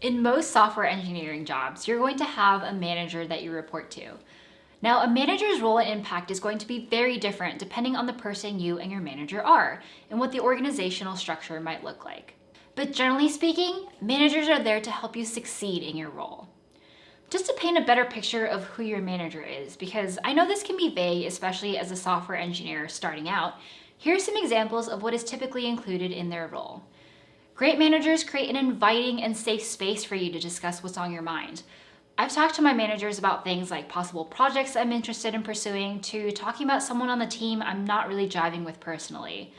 In most software engineering jobs, you're going to have a manager that you report to. Now, a manager's role and impact is going to be very different depending on the person you and your manager are and what the organizational structure might look like. But generally speaking, managers are there to help you succeed in your role. Just to paint a better picture of who your manager is, because I know this can be vague, especially as a software engineer starting out, here are some examples of what is typically included in their role. Great managers create an inviting and safe space for you to discuss what's on your mind. I've talked to my managers about things like possible projects I'm interested in pursuing to talking about someone on the team I'm not really jiving with personally.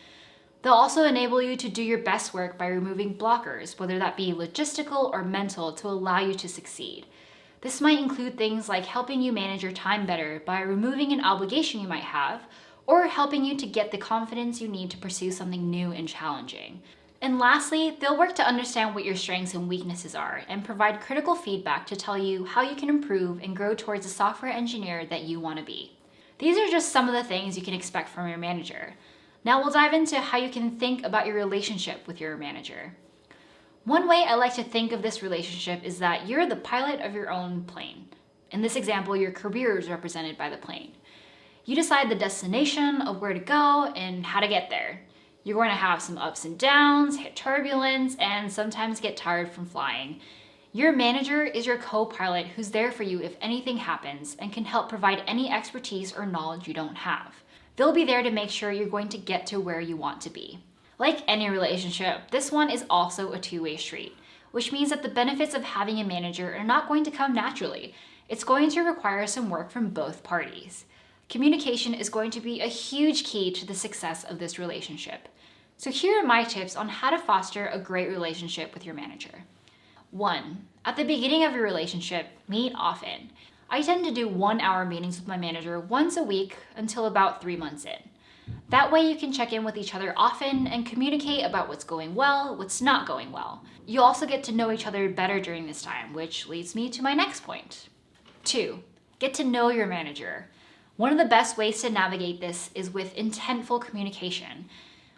They'll also enable you to do your best work by removing blockers, whether that be logistical or mental, to allow you to succeed. This might include things like helping you manage your time better by removing an obligation you might have, or helping you to get the confidence you need to pursue something new and challenging. And lastly, they'll work to understand what your strengths and weaknesses are and provide critical feedback to tell you how you can improve and grow towards the software engineer that you want to be. These are just some of the things you can expect from your manager. Now we'll dive into how you can think about your relationship with your manager. One way I like to think of this relationship is that you're the pilot of your own plane. In this example, your career is represented by the plane. You decide the destination of where to go and how to get there. You're going to have some ups and downs, hit turbulence, and sometimes get tired from flying. Your manager is your co-pilot who's there for you if anything happens and can help provide any expertise or knowledge you don't have. They'll be there to make sure you're going to get to where you want to be. Like any relationship, this one is also a two-way street, which means that the benefits of having a manager are not going to come naturally. It's going to require some work from both parties. Communication is going to be a huge key to the success of this relationship. So here are my tips on how to foster a great relationship with your manager. 1. At the beginning of your relationship, meet often. I tend to do 1-hour meetings with my manager once a week until about 3 months in. That way you can check in with each other often and communicate about what's going well, what's not going well. You also get to know each other better during this time, which leads me to my next point. 2. Get to know your manager. One of the best ways to navigate this is with intentful communication.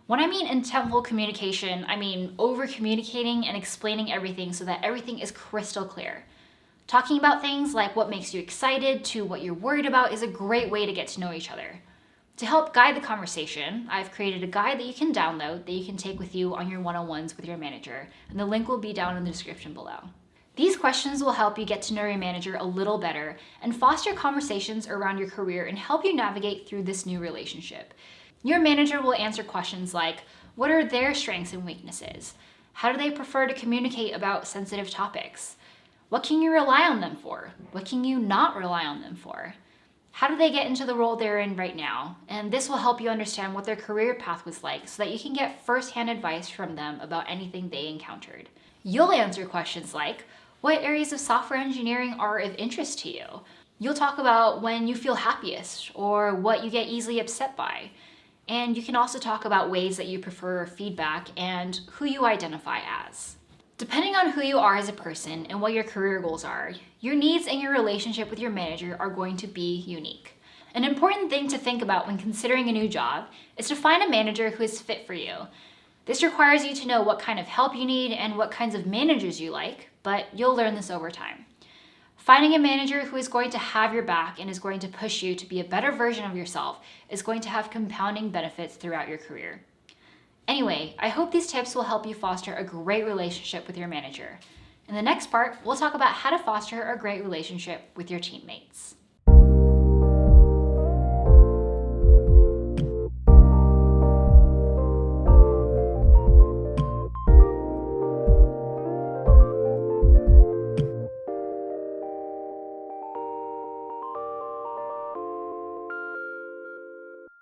When I mean intentful communication, I mean over-communicating and explaining everything so that everything is crystal clear. Talking about things like what makes you excited to what you're worried about is a great way to get to know each other. To help guide the conversation, I've created a guide that you can download that you can take with you on your one-on-ones with your manager, and the link will be down in the description below. These questions will help you get to know your manager a little better and foster conversations around your career and help you navigate through this new relationship. Your manager will answer questions like, what are their strengths and weaknesses? How do they prefer to communicate about sensitive topics? What can you rely on them for? What can you not rely on them for? How do they get into the role they're in right now? And this will help you understand what their career path was like so that you can get first-hand advice from them about anything they encountered. You'll answer questions like, what areas of software engineering are of interest to you? You'll talk about when you feel happiest or what you get easily upset by. And you can also talk about ways that you prefer feedback and who you identify as. Depending on who you are as a person and what your career goals are, your needs and your relationship with your manager are going to be unique. An important thing to think about when considering a new job is to find a manager who is fit for you. This requires you to know what kind of help you need and what kinds of managers you like, but you'll learn this over time. Finding a manager who is going to have your back and is going to push you to be a better version of yourself is going to have compounding benefits throughout your career. Anyway, I hope these tips will help you foster a great relationship with your manager. In the next part, we'll talk about how to foster a great relationship with your teammates.